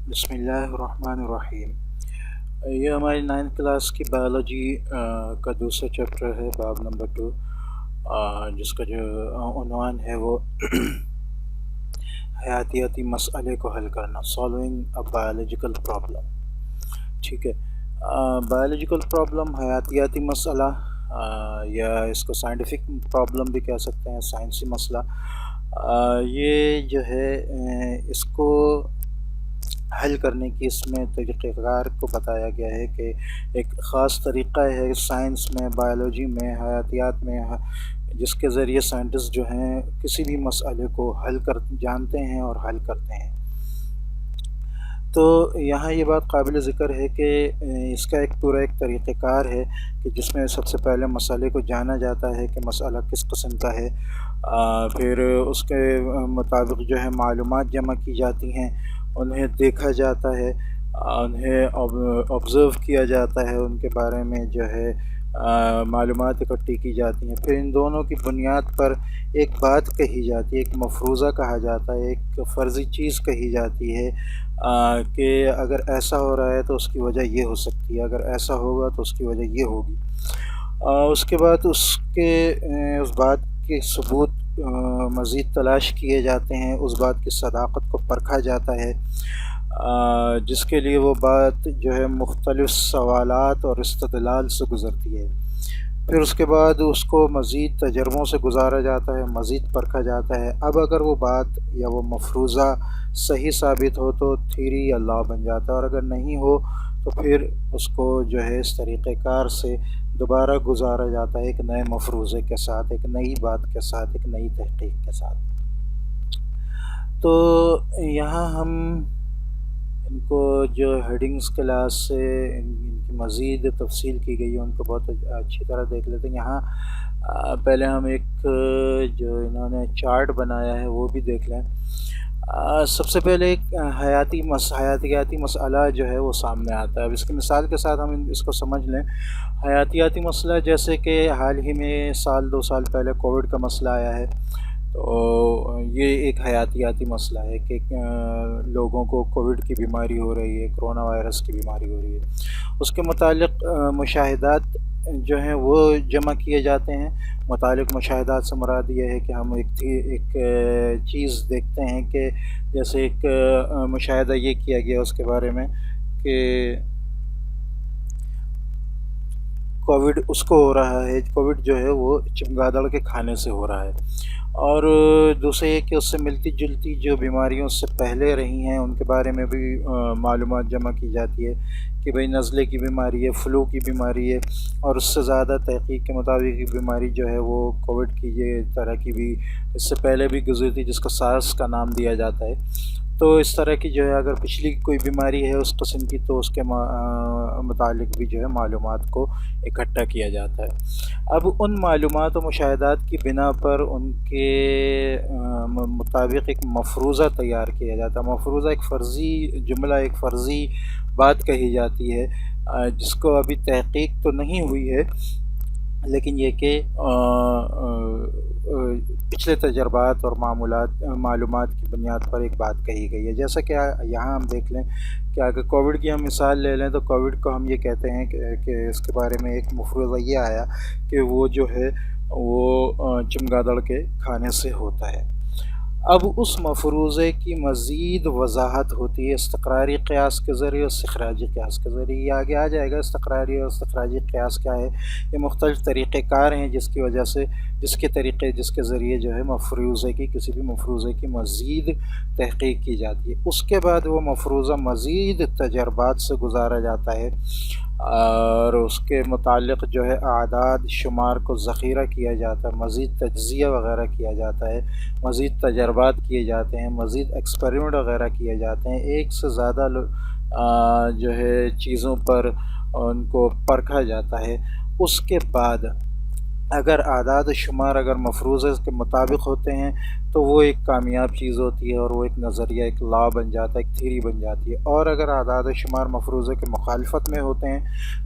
بسم اللہ الرحمن الرحیم۔ یہ ہماری 9th کلاس کی بایولوجی کا دوسرا چیپٹر ہے، باب نمبر 2، جس کا جو عنوان ہے وہ حیاتیاتی مسئلے کو حل کرنا، سالونگ اے بایولوجیکل پرابلم۔ ٹھیک ہے، بایولوجیکل پرابلم، حیاتیاتی مسئلہ، یا اس کو سائنٹیفک پرابلم بھی کہہ سکتے ہیں، سائنسی مسئلہ۔ یہ جو ہے اس کو حل کرنے کی اس میں طریقہ کار کو بتایا گیا ہے کہ ایک خاص طریقہ ہے سائنس میں، بایولوجی میں، حیاتیات میں، جس کے ذریعے سائنٹسٹ جو ہیں کسی بھی مسئلے کو جانتے ہیں اور حل کرتے ہیں۔ تو یہاں یہ بات قابل ذکر ہے کہ اس کا پورا ایک طریقہ کار ہے کہ جس میں سب سے پہلے مسئلے کو جانا جاتا ہے کہ مسئلہ کس قسم کا ہے، پھر اس کے مطابق جو ہے معلومات جمع کی جاتی ہیں، انہیں دیکھا جاتا ہے، انہیں آبزرو کیا جاتا ہے، ان کے بارے میں جو ہے معلومات اکٹھی کی جاتی ہیں، پھر ان دونوں کی بنیاد پر ایک بات کہی جاتی ہے، ایک مفروضہ کہا جاتا ہے، ایک فرضی چیز کہی جاتی ہے کہ اگر ایسا ہو رہا ہے تو اس کی وجہ یہ ہو سکتی ہے، اگر ایسا ہوگا تو اس کی وجہ یہ ہوگی۔ اس کے بعد اس بات کے ثبوت مزید تلاش کیے جاتے ہیں، اس بات کی صداقت کو پرکھا جاتا ہے، جس کے لیے وہ بات جو ہے مختلف سوالات اور استدلال سے گزرتی ہے۔ پھر اس کے بعد اس کو مزید تجربوں سے گزارا جاتا ہے، مزید پرکھا جاتا ہے۔ اب اگر وہ بات یا وہ مفروضہ صحیح ثابت ہو تو تھیوری یا لا بن جاتا ہے، اور اگر نہیں ہو تو پھر اس کو جو ہے اس طریقہ کار سے دوبارہ گزارا جاتا ہے، ایک نئے مفروضے کے ساتھ، ایک نئی بات کے ساتھ، ایک نئی تحقیق کے ساتھ۔ تو یہاں ہم ان کو جو ہیڈنگز کلاس سے ان کی مزید تفصیل کی گئی ہے ان کو بہت اچھی طرح دیکھ لیتے ہیں۔ یہاں پہلے ہم ایک جو انہوں نے چارٹ بنایا ہے وہ بھی دیکھ لیں۔ سب سے پہلے ایک حیاتیاتی مسئلہ جو ہے وہ سامنے آتا ہے۔ اب اس کی مثال کے ساتھ ہم اس کو سمجھ لیں۔ حیاتیاتی مسئلہ جیسے کہ حال ہی میں 1-2 سال پہلے کووڈ کا مسئلہ آیا ہے، تو یہ ایک حیاتیاتی مسئلہ ہے کہ لوگوں کو کووڈ کی بیماری ہو رہی ہے، کرونا وائرس کی بیماری ہو رہی ہے۔ اس کے متعلق مشاہدات جو ہیں وہ جمع کیے جاتے ہیں۔ متعلق مشاہدات سے مراد یہ ہے کہ ہم ایک چیز دیکھتے ہیں کہ جیسے ایک مشاہدہ یہ کیا گیا اس کے بارے میں کہ کووڈ اس کو ہو رہا ہے، کووڈ جو ہے وہ چمگادڑ کے کھانے سے ہو رہا ہے، اور دوسرے یہ کہ اس سے ملتی جلتی جو بیماریوں سے پہلے رہی ہیں ان کے بارے میں بھی معلومات جمع کی جاتی ہے کہ بھئی نزلے کی بیماری ہے، فلو کی بیماری ہے، اور اس سے زیادہ تحقیق کے مطابق یہ بیماری جو ہے وہ کووڈ کی یہ طرح کی بھی اس سے پہلے بھی گزری تھی، جس کو سارس کا نام دیا جاتا ہے۔ تو اس طرح کی جو ہے اگر پچھلی کوئی بیماری ہے اس قسم کی تو اس کے متعلق بھی جو ہے معلومات کو اکٹھا کیا جاتا ہے۔ اب ان معلومات و مشاہدات کی بنا پر ان کے مطابق ایک مفروضہ تیار کیا جاتا ہے۔ مفروضہ ایک فرضی جملہ، ایک فرضی بات کہی جاتی ہے جس کو ابھی تحقیق تو نہیں ہوئی ہے، لیکن یہ کہ پچھلے تجربات اور معلومات کی بنیاد پر ایک بات کہی گئی ہے۔ جیسا کہ یہاں ہم دیکھ لیں کہ اگر کووڈ کی ہم مثال لے لیں تو کووڈ کو ہم یہ کہتے ہیں کہ اس کے بارے میں ایک مفروضہ یہ آیا کہ وہ جو ہے وہ چمگادڑ کے کھانے سے ہوتا ہے۔ اب اس مفروضے کی مزید وضاحت ہوتی ہے استقراری قیاس کے ذریعے اور استخراجی قیاس کے ذریعے۔ یہ آگے آ جائے گا استقراری اور استخراجی قیاس کیا ہے۔ یہ مختلف طریقہ کار ہیں جس کی وجہ سے جس کے ذریعے جو ہے کسی بھی مفروضے کی مزید تحقیق کی جاتی ہے۔ اس کے بعد وہ مفروضہ مزید تجربات سے گزارا جاتا ہے اور اس کے متعلق جو ہے اعداد شمار کو ذخیرہ کیا جاتا ہے، مزید تجزیہ وغیرہ کیا جاتا ہے، مزید تجربات کیے جاتے ہیں، مزید ایکسپیریمنٹ وغیرہ کیے جاتے ہیں، ایک سے زیادہ جو ہے چیزوں پر ان کو پرکھا جاتا ہے۔ اس کے بعد اگر اعداد و شمار اگر مفروضے کے مطابق ہوتے ہیں تو وہ ایک کامیاب چیز ہوتی ہے اور وہ ایک نظریہ، ایک لا بن جاتا ہے، ایک تھیری بن جاتی ہے۔ اور اگر اعداد و شمار مفروضے کے مخالفت میں ہوتے ہیں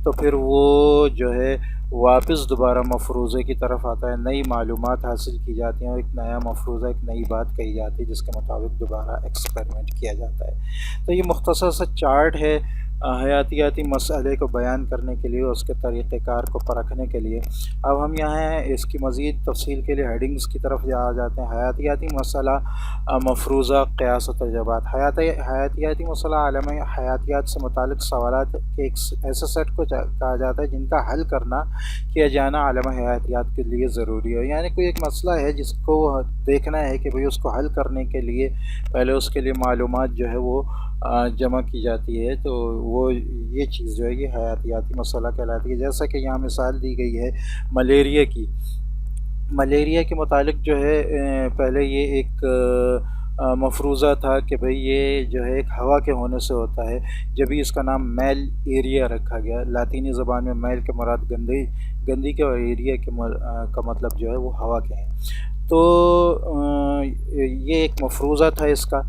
تو پھر وہ جو ہے واپس دوبارہ مفروضے کی طرف آتا ہے، نئی معلومات حاصل کی جاتی ہیں اور ایک نیا مفروضہ، ایک نئی بات کہی جاتی ہے جس کے مطابق دوبارہ ایکسپیریمنٹ کیا جاتا ہے۔ تو یہ مختصر سا چارٹ ہے حیاتیاتی مسئلے کو بیان کرنے کے لیے، اس کے طریقہ کار کو پرکھنے کے لیے۔ اب ہم یہاں اس کی مزید تفصیل کے لیے ہیڈنگز کی طرف آ جاتے ہیں۔ حیاتیاتی مسئلہ، مفروضہ، قیاس و تجربات۔ حیاتیاتی مسئلہ عالم حیاتیات سے متعلق سوالات کے ایک ایسے سیٹ کو کہا جاتا ہے جن کا حل کیا جانا عالم حیاتیات کے لیے ضروری ہے۔ یعنی کوئی ایک مسئلہ ہے جس کو دیکھنا ہے کہ بھئی اس کو حل کرنے کے لیے پہلے اس کے لیے معلومات جو ہے وہ جمع کی جاتی ہے، تو وہ یہ چیز جو ہے یہ حیاتیاتی مسئلہ کہلاتی ہے۔ جیسا کہ یہاں مثال دی گئی ہے ملیریا کی۔ ملیریا کے متعلق جو ہے پہلے یہ ایک مفروضہ تھا کہ بھئی یہ جو ہے ایک ہوا کے ہونے سے ہوتا ہے، جبھی اس کا نام میل ایریا رکھا گیا۔ لاطینی زبان میں میل کے مراد گندی کے، اور ایریا کے کا مطلب جو ہے وہ ہوا کے ہیں۔ تو یہ ایک مفروضہ تھا اس کا،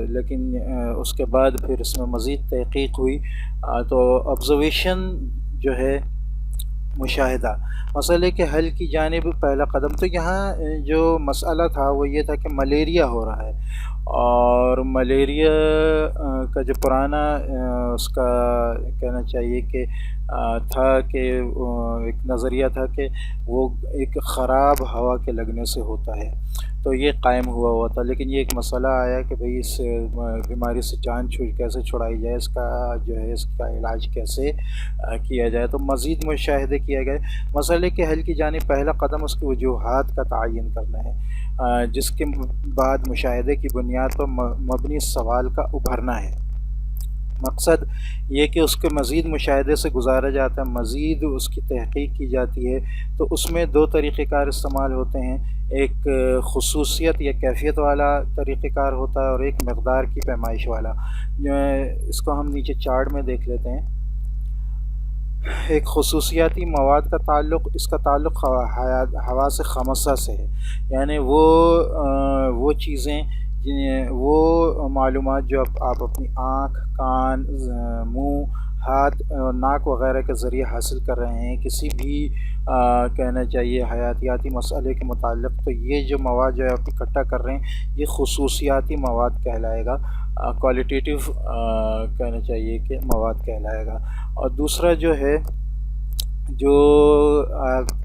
لیکن اس کے بعد پھر اس میں مزید تحقیق ہوئی، تو آبزرویشن جو ہے مشاہدہ، مسئلے کے حل کی جانب پہلا قدم۔ تو یہاں جو مسئلہ تھا وہ یہ تھا کہ ملیریا ہو رہا ہے، اور ملیریا کا جو پرانا اس کا کہنا چاہیے کہ تھا کہ ایک نظریہ تھا کہ وہ ایک خراب ہوا کے لگنے سے ہوتا ہے، تو یہ قائم ہوا تھا۔ لیکن یہ ایک مسئلہ آیا کہ بھئی اس بیماری سے جان کیسے چھڑائی جائے، اس کا جو ہے اس کا علاج کیسے کیا جائے، تو مزید مشاہدے کیے گئے۔ مسئلے کے حل کی جانب پہلا قدم اس کی وجوہات کا تعین کرنا ہے، جس کے بعد مشاہدے کی بنیاد پر مبنی سوال کا ابھرنا ہے۔ مقصد یہ کہ اس کے مزید مشاہدے سے گزارا جاتا ہے، مزید اس کی تحقیق کی جاتی ہے، تو اس میں دو طریقہ کار استعمال ہوتے ہیں، ایک خصوصیت یا کیفیت والا طریقہ کار ہوتا ہے اور ایک مقدار کی پیمائش والا۔ اس کو ہم نیچے چارٹ میں دیکھ لیتے ہیں۔ ایک خصوصیاتی مواد کا تعلق، اس کا تعلق حواس خمسہ سے ہے، یعنی وہ چیزیں، وہ معلومات جو آپ اپنی آنکھ، کان، منہ، ہاتھ اور ناک وغیرہ کے ذریعے حاصل کر رہے ہیں کسی بھی کہنا چاہیے حیاتیاتی مسئلے کے متعلق، تو یہ جو مواد جو آپ اکٹھا کر رہے ہیں یہ خصوصیاتی مواد کہلائے گا، کوالٹیٹیو کہنا چاہیے کہ مواد کہلائے گا۔ اور دوسرا جو ہے جو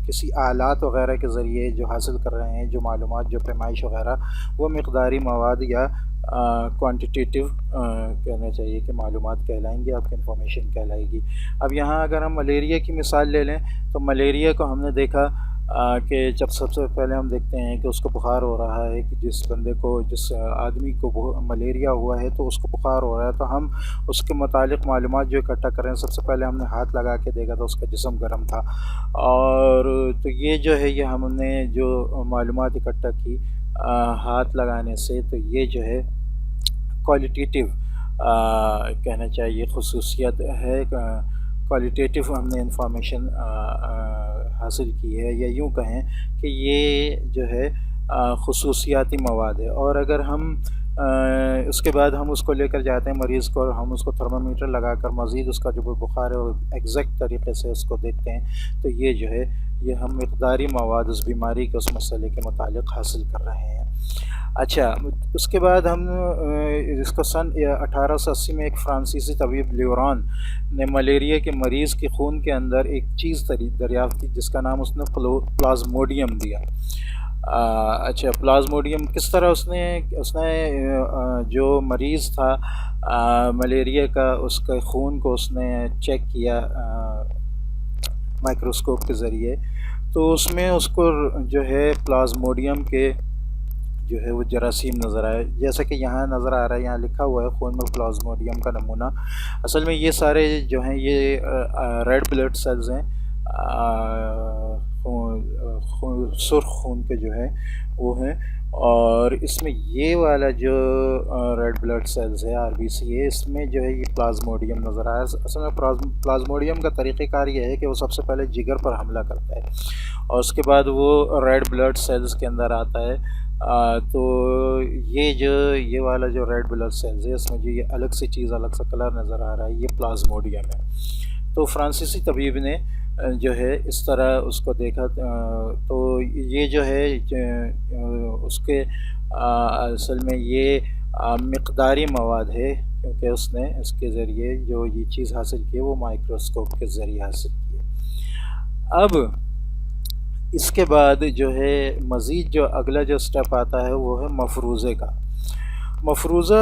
کسی آلات وغیرہ کے ذریعے جو حاصل کر رہے ہیں جو معلومات، جو پیمائش وغیرہ، وہ مقداری مواد یا کوانٹیٹیو کہنا چاہیے کہ معلومات کہلائیں گے، آپ کی انفارمیشن کہلائے گی۔ اب یہاں اگر ہم ملیریا کی مثال لے لیں تو ملیریا کو ہم نے دیکھا کہ جب سب سے پہلے ہم دیکھتے ہیں کہ اس کو بخار ہو رہا ہے، کہ جس بندے کو، جس آدمی کو ملیریا ہوا ہے تو اس کو بخار ہو رہا ہے، تو ہم اس کے متعلق معلومات جو اکٹھا کریں، سب سے پہلے ہم نے ہاتھ لگا کے دیکھا تو اس کا جسم گرم تھا، اور تو یہ جو ہے یہ ہم نے جو معلومات اکٹھا کی ہاتھ لگانے سے، تو یہ جو ہے کوالٹیٹیو کہنا چاہیے خصوصیت ہے، کوالٹیٹیو ہم نے انفارمیشن حاصل کی ہے، یا یوں کہیں کہ یہ جو ہے خصوصیاتی مواد ہے۔ اور اگر ہم اس کے بعد ہم اس کو لے کر جاتے ہیں مریض کو، اور ہم اس کو تھرمامیٹر لگا کر مزید اس کا جو بخار ہے وہ ایگزیکٹ طریقے سے اس کو دیکھتے ہیں، تو یہ جو ہے یہ ہم مقداری مواد اس بیماری کے، اس مسئلے کے متعلق حاصل کر رہے ہیں۔ اچھا، اس کے بعد ہم اس کو سن 1880 میں ایک فرانسیسی طبیب لیوران نے ملیریا کے مریض کے خون کے اندر ایک چیز دریافت کی جس کا نام اس نے پلازموڈیم دیا۔ اچھا، پلازموڈیم کس طرح اس نے جو مریض تھا ملیریا کا، اس کے خون کو اس نے چیک کیا مائکروسکوپ کے ذریعے، تو اس میں اس کو جو ہے پلازموڈیم کے جو ہے وہ جراثیم نظر آئے، جیسا کہ یہاں نظر آ رہا ہے، یہاں لکھا ہوا ہے خون میں پلازموڈیم کا نمونہ۔ اصل میں یہ سارے جو ہیں یہ ریڈ بلڈ سیلز ہیں، سرخ خون کے جو ہے وہ ہیں. اور اس میں یہ والا جو ریڈ بلڈ سیلز ہے RBC ہے، اس میں جو ہے یہ پلازموڈیم نظر آیا. اصل میں پلازموڈیم کا طریقہ کار یہ ہے کہ وہ سب سے پہلے جگر پر حملہ کرتا ہے اور اس کے بعد وہ ریڈ بلڈ سیلز کے اندر آتا ہے. تو یہ والا جو ریڈ بلڈ سیلز ہے، اس میں جو یہ الگ سی چیز، الگ سا کلر نظر آ رہا ہے، یہ پلازموڈیم ہے. تو فرانسیسی طبیب نے جو ہے اس طرح اس کو دیکھا، تو یہ جو ہے اس کے اصل میں یہ مقداری مواد ہے، کیونکہ اس نے اس کے ذریعے جو یہ چیز حاصل کی وہ مائکروسکوپ کے ذریعے حاصل کی. اب اس کے بعد جو ہے مزید جو اگلا جو سٹیپ آتا ہے وہ ہے مفروضے کا. مفروضہ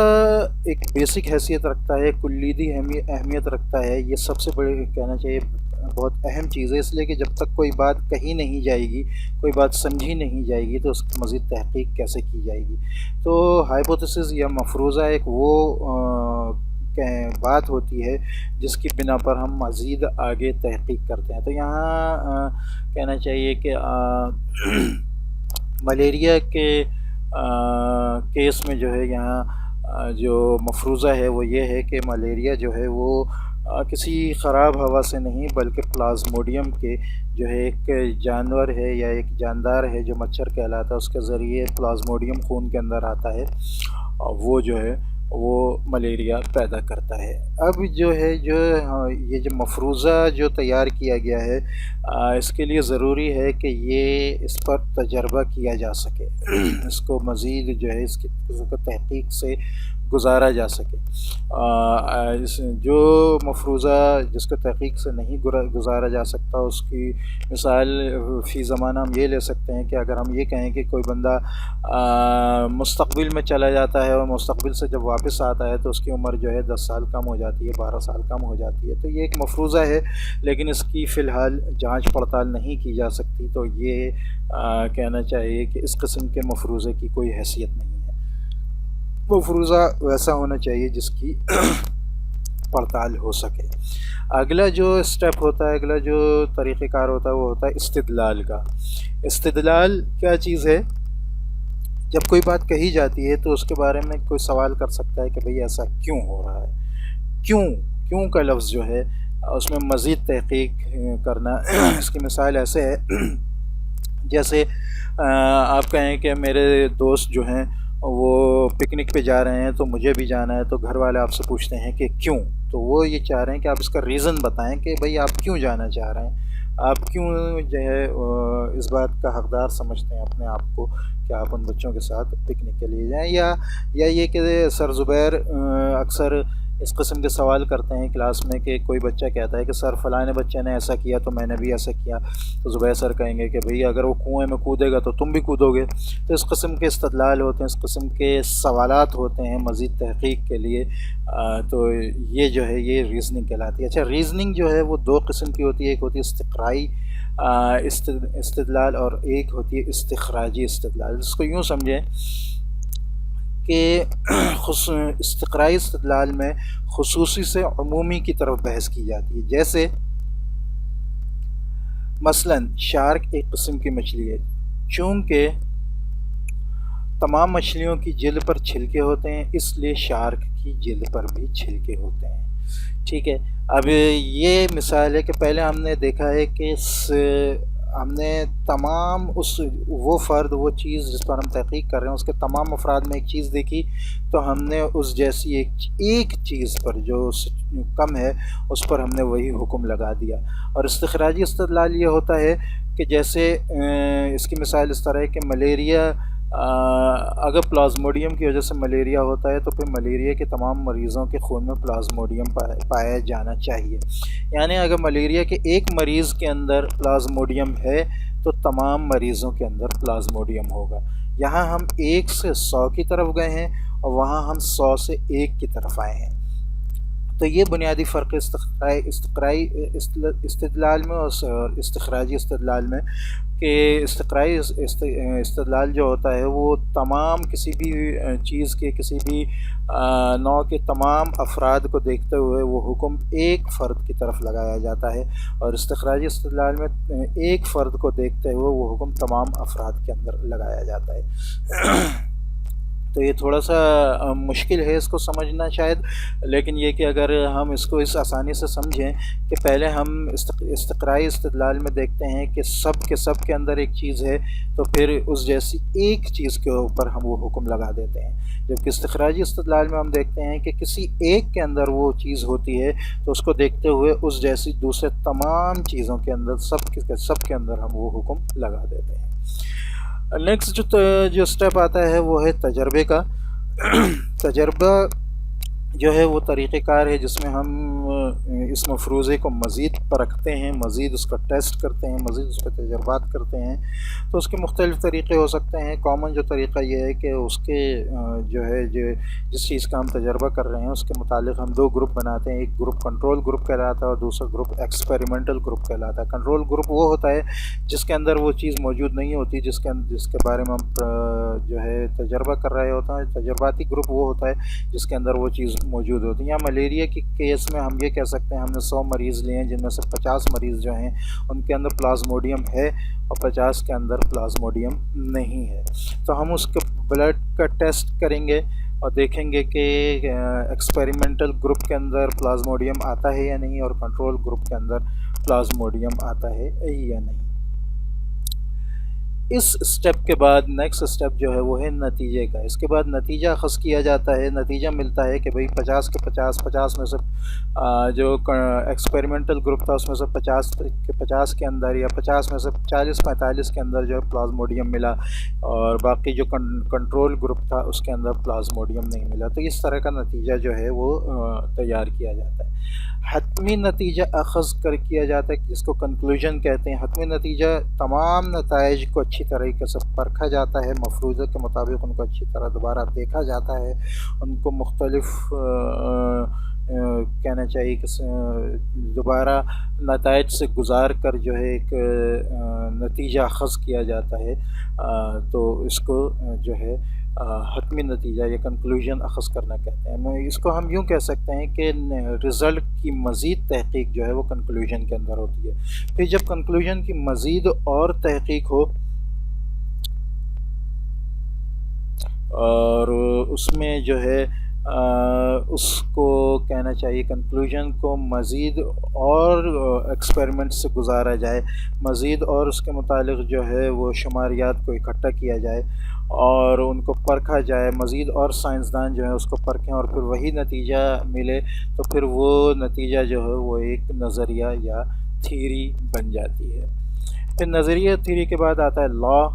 ایک بیسک حیثیت رکھتا ہے، کلیدی اہمیت رکھتا ہے. یہ سب سے بڑے کہنا چاہیے بہت اہم چیز ہے، اس لیے کہ جب تک کوئی بات کہی نہیں جائے گی، کوئی بات سمجھی نہیں جائے گی، تو اس کی مزید تحقیق کیسے کی جائے گی. تو ہائپوتھیسس یا مفروضہ ایک وہ بات ہوتی ہے جس کی بنا پر ہم مزید آگے تحقیق کرتے ہیں. تو یہاں کہنا چاہیے کہ ملیریا کے کیس میں جو ہے یہاں جو مفروضہ ہے وہ یہ ہے کہ ملیریا جو ہے وہ کسی خراب ہوا سے نہیں، بلکہ پلازموڈیم کے جو ہے ایک جانور ہے یا ایک جاندار ہے جو مچھر کہلاتا ہے، اس کے ذریعے پلازموڈیم خون کے اندر آتا ہے اور وہ جو ہے وہ ملیریا پیدا کرتا ہے. اب جو ہے یہ جو مفروضہ جو تیار کیا گیا ہے، اس کے لیے ضروری ہے کہ یہ اس پر تجربہ کیا جا سکے، اس کو مزید جو ہے اس کی تحقیق سے گزارا جا سکے. جو مفروضہ جس کو تحقیق سے نہیں گزارا جا سکتا، اس کی مثال فی زمانہ ہم یہ لے سکتے ہیں کہ اگر ہم یہ کہیں کہ کوئی بندہ مستقبل میں چلا جاتا ہے اور مستقبل سے جب واپس آتا ہے تو اس کی عمر جو ہے 10 سال کم ہو جاتی ہے، 12 سال کم ہو جاتی ہے. تو یہ ایک مفروضہ ہے، لیکن اس کی فی الحال جانچ پڑتال نہیں کی جا سکتی. تو یہ کہنا چاہیے کہ اس قسم کے مفروضے کی کوئی حیثیت نہیں ہے. مفروضہ ویسا ہونا چاہیے جس کی پڑتال ہو سکے. اگلا جو سٹیپ ہوتا ہے، اگلا جو طریقہ کار ہوتا ہے وہ ہوتا ہے استدلال کا. استدلال کیا چیز ہے؟ جب کوئی بات کہی جاتی ہے تو اس کے بارے میں کوئی سوال کر سکتا ہے کہ بھئی ایسا کیوں ہو رہا ہے، کیوں کا لفظ جو ہے اس میں مزید تحقیق کرنا. اس کی مثال ایسے ہے جیسے آپ کہیں کہ میرے دوست جو ہیں وہ پکنک پہ جا رہے ہیں تو مجھے بھی جانا ہے، تو گھر والے آپ سے پوچھتے ہیں کہ کیوں. تو وہ یہ چاہ رہے ہیں کہ آپ اس کا ریزن بتائیں کہ بھئی آپ کیوں جانا چاہ رہے ہیں، آپ کیوں جو ہے اس بات کا حقدار سمجھتے ہیں اپنے آپ کو کہ آپ ان بچوں کے ساتھ پکنک کے لیے جائیں. یا یہ کہ سر زبیر اکثر اس قسم کے سوال کرتے ہیں کلاس میں کہ کوئی بچہ کہتا ہے کہ سر فلاں بچے نے ایسا کیا تو میں نے بھی ایسا کیا. تو زبیر سر کہیں گے کہ بھئی اگر وہ کنویں میں کودے گا تو تم بھی کودو گے. تو اس قسم کے استدلال ہوتے ہیں، اس قسم کے سوالات ہوتے ہیں مزید تحقیق کے لیے. تو یہ جو ہے یہ ریزننگ کہلاتی ہے. اچھا، ریزننگ جو ہے وہ دو قسم کی ہوتی ہے، ایک ہوتی ہے استقرائی استدلال اور ایک ہوتی ہے استخراجی استدلال. اس کو یوں سمجھیں کہ استقرائی استدلال میں خصوصی سے عمومی کی طرف بحث کی جاتی ہے. جیسے مثلا شارک ایک قسم کی مچھلی ہے، چونکہ تمام مچھلیوں کی جلد پر چھلکے ہوتے ہیں اس لیے شارک کی جلد پر بھی چھلکے ہوتے ہیں. ٹھیک ہے، اب یہ مثال ہے کہ پہلے ہم نے دیکھا ہے کہ ہم نے تمام وہ فرد، وہ چیز جس پر ہم تحقیق کر رہے ہیں اس کے تمام افراد میں ایک چیز دیکھی، تو ہم نے اس جیسی ایک چیز پر جو کم ہے اس پر ہم نے وہی حکم لگا دیا. اور استخراجی استدلال یہ ہوتا ہے کہ جیسے اس کی مثال اس طرح ہے کہ ملیریا، اگر پلازموڈیم کی وجہ سے ملیریا ہوتا ہے تو پھر ملیریا کے تمام مریضوں کے خون میں پلازموڈیم پایا جانا چاہیے. یعنی اگر ملیریا کے ایک مریض کے اندر پلازموڈیم ہے تو تمام مریضوں کے اندر پلازموڈیم ہوگا. یہاں ہم 1 سے 100 کی طرف گئے ہیں اور وہاں ہم 100 سے 1 کی طرف آئے ہیں. تو یہ بنیادی فرق استقرائی استدلال میں اور استخراجی استدلال میں. کہ استقرائی استدلال جو ہوتا ہے وہ تمام کسی بھی چیز کے کسی بھی نوع کے تمام افراد کو دیکھتے ہوئے وہ حکم ایک فرد کی طرف لگایا جاتا ہے، اور استخراجی استدلال میں ایک فرد کو دیکھتے ہوئے وہ حکم تمام افراد کے اندر لگایا جاتا ہے۔ تو یہ تھوڑا سا مشکل ہے اس کو سمجھنا شاید، لیکن یہ کہ اگر ہم اس کو اس آسانی سے سمجھیں کہ پہلے ہم استقرائی استدلال میں دیکھتے ہیں کہ سب کے اندر ایک چیز ہے، تو پھر اس جیسی ایک چیز کے اوپر ہم وہ حکم لگا دیتے ہیں، جبکہ استخراجی استدلال میں ہم دیکھتے ہیں کہ کسی ایک کے اندر وہ چیز ہوتی ہے، تو اس کو دیکھتے ہوئے اس جیسی دوسرے تمام چیزوں کے اندر سب کے اندر ہم وہ حکم لگا دیتے ہیں۔ نیکسٹ جو سٹیپ آتا ہے وہ ہے تجربے کا۔ تجربہ جو ہے وہ طریقہ کار ہے جس میں ہم اس مفروضے کو مزید پرکھتے ہیں، مزید اس کا ٹیسٹ کرتے ہیں، مزید اس پہ تجربات کرتے ہیں۔ تو اس کے مختلف طریقے ہو سکتے ہیں۔ کامن جو طریقہ یہ ہے کہ اس کے جس چیز کا ہم تجربہ کر رہے ہیں اس کے متعلق ہم دو گروپ بناتے ہیں، ایک گروپ کنٹرول گروپ کہلاتا ہے اور دوسرا گروپ ایکسپیریمنٹل گروپ کہلاتا ہے۔ کنٹرول گروپ وہ ہوتا ہے جس کے اندر وہ چیز موجود نہیں ہوتی، جس کے بارے میں ہم جو ہے تجربہ کر رہے ہوتے ہیں۔ تجرباتی گروپ وہ ہوتا ہے جس کے اندر وہ چیز موجود ہوتی ہیں۔ یا ملیریا کے کیس میں ہم یہ کہہ سکتے ہیں ہم نے 100 مریض لیے ہیں، جن میں سے 50 مریض جو ہیں ان کے اندر پلازموڈیم ہے اور 50 کے اندر پلازموڈیم نہیں ہے، تو ہم اس کے بلڈ کا ٹیسٹ کریں گے اور دیکھیں گے کہ ایکسپیریمنٹل گروپ کے اندر پلازموڈیم آتا ہے یا نہیں، اور کنٹرول گروپ کے اندر پلازموڈیم آتا ہے یا نہیں۔ اس سٹیپ کے بعد نیکسٹ سٹیپ جو ہے وہ ہے نتیجے کا۔ اس کے بعد نتیجہ اخذ کیا جاتا ہے۔ نتیجہ ملتا ہے کہ بھئی 50 کے 50 میں سے جو ایکسپیریمنٹل گروپ تھا اس میں سے 50 کے اندر یا 50 میں سے 40-45 کے اندر جو ہے پلازموڈیم ملا، اور باقی جو کنٹرول گروپ تھا اس کے اندر پلازموڈیم نہیں ملا۔ تو اس طرح کا نتیجہ جو ہے وہ تیار کیا جاتا ہے۔ حتمی نتیجہ اخذ کیا جاتا ہے جس کو کنکلوژن کہتے ہیں۔ حتمی نتیجہ تمام نتائج کو اچھی طریقے سے پرکھا جاتا ہے، مفروضے کے مطابق ان کو اچھی طرح دوبارہ دیکھا جاتا ہے، ان کو مختلف کہنا چاہیے کہ دوبارہ نتائج سے گزار کر جو ہے ایک نتیجہ اخذ کیا جاتا ہے۔ تو اس کو جو ہے حتمی نتیجہ یا کنکلوژن اخذ کرنا کہتے ہیں۔ اس کو ہم یوں کہہ سکتے ہیں کہ رزلٹ کی مزید تحقیق جو ہے وہ کنکلوژن کے اندر ہوتی ہے۔ پھر جب کنکلوژن کی مزید اور تحقیق ہو اور اس میں جو ہے اس کو کہنا چاہیے کنکلوژن کو مزید اور ایکسپیریمنٹ سے گزارا جائے، مزید اور اس کے متعلق جو ہے وہ شماریات کو اکٹھا کیا جائے اور ان کو پرکھا جائے، مزید اور سائنسدان جو ہیں اس کو پرکھیں اور پھر وہی نتیجہ ملے، تو پھر وہ نتیجہ جو ہے وہ ایک نظریہ یا تھیوری بن جاتی ہے۔ پھر نظریہ تھیوری کے بعد آتا ہے لا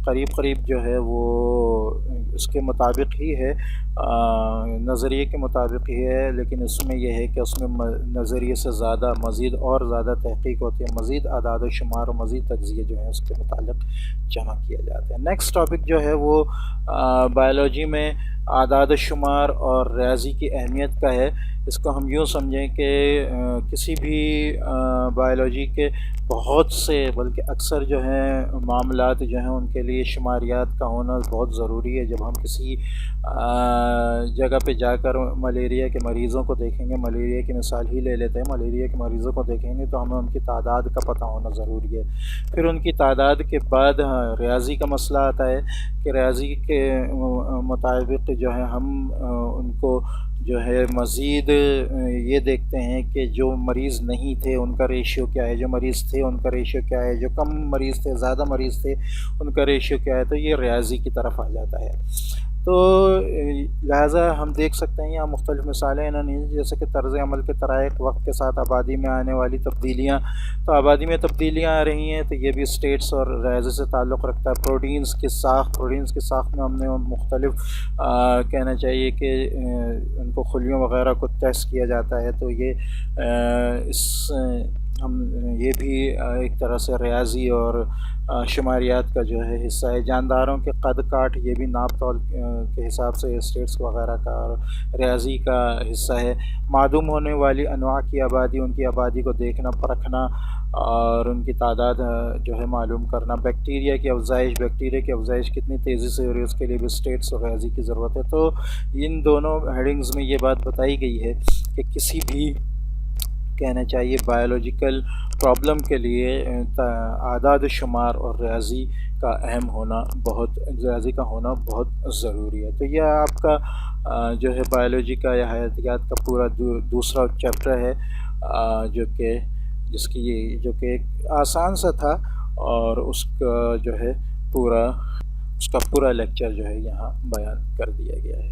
قریب جو ہے وہ اس کے مطابق ہی ہے، نظریے کے مطابق ہی ہے، لیکن اس میں یہ ہے کہ اس میں نظریے سے زیادہ مزید اور زیادہ تحقیق ہوتی ہے، مزید اعداد و شمار اور مزید تجزیے جو ہیں اس کے متعلق جمع کیا جاتا ہے۔ نیکسٹ ٹاپک جو ہے وہ بائیولوجی میں اعداد و شمار اور ریاضی کی اہمیت کا ہے۔ اس کو ہم یوں سمجھیں کہ کسی بھی بائیولوجی کے بہت سے بلکہ اکثر جو ہیں معاملات جو ہیں ان کے لیے شماریات کا ہونا بہت ضروری ہے۔ جب ہم کسی جگہ پہ جا کر ملیریا کے مریضوں کو دیکھیں گے، ملیریا کی مثال ہی لے لیتے ہیں، ملیریا کے مریضوں کو دیکھیں گے تو ہمیں ان کی تعداد کا پتہ ہونا ضروری ہے۔ پھر ان کی تعداد کے بعد ریاضی کا مسئلہ آتا ہے کہ ریاضی کے مطابق جو ہے ہم ان کو جو ہے مزید یہ دیکھتے ہیں کہ جو مریض نہیں تھے ان کا ریشیو کیا ہے، جو مریض تھے ان کا ریشیو کیا ہے، جو کم مریض تھے زیادہ مریض تھے ان کا ریشیو کیا ہے، تو یہ ریاضی کی طرف آ جاتا ہے۔ تو لہٰذا ہم دیکھ سکتے ہیں یہاں مختلف مثالیں انہوں نے، جیسے کہ طرز عمل کے طرائق، وقت کے ساتھ آبادی میں آنے والی تبدیلیاں، تو آبادی میں تبدیلیاں آ رہی ہیں تو یہ بھی اسٹیٹس اور ریاضی سے تعلق رکھتا ہے۔ پروٹینز کی ساخت میں ہم نے مختلف کہنا چاہیے کہ ان کو خلیوں وغیرہ کو ٹیسٹ کیا جاتا ہے، تو یہ اس ہم یہ بھی ایک طرح سے ریاضی اور شماریات کا جو ہے حصہ ہے. جانداروں کے قد کاٹ یہ بھی ناپ تول کے حساب سے اسٹیٹس وغیرہ کا اور ریاضی کا حصہ ہے. معدوم ہونے والی انواع کی آبادی، ان کی آبادی کو دیکھنا، پرکھنا اور ان کی تعداد جو ہے معلوم کرنا. بیکٹیریا کی افزائش کتنی تیزی سے ہو رہی ہے، اس کے لیے بھی اسٹیٹس اور ریاضی کی ضرورت ہے. تو ان دونوں ہیڈنگز میں یہ بات بتائی گئی ہے کہ کسی بھی کہنا چاہیے بایولوجیکل پرابلم کے لیے اعداد و شمار اور ریاضی کا ریاضی کا ہونا بہت ضروری ہے. تو یہ آپ کا جو ہے بایولوجی کا یا حیاتیات کا پورا دوسرا چیپٹر ہے، جو کہ ایک آسان سا تھا، اور اس کا جو ہے اس کا پورا لیکچر جو ہے یہاں بیان کر دیا گیا ہے.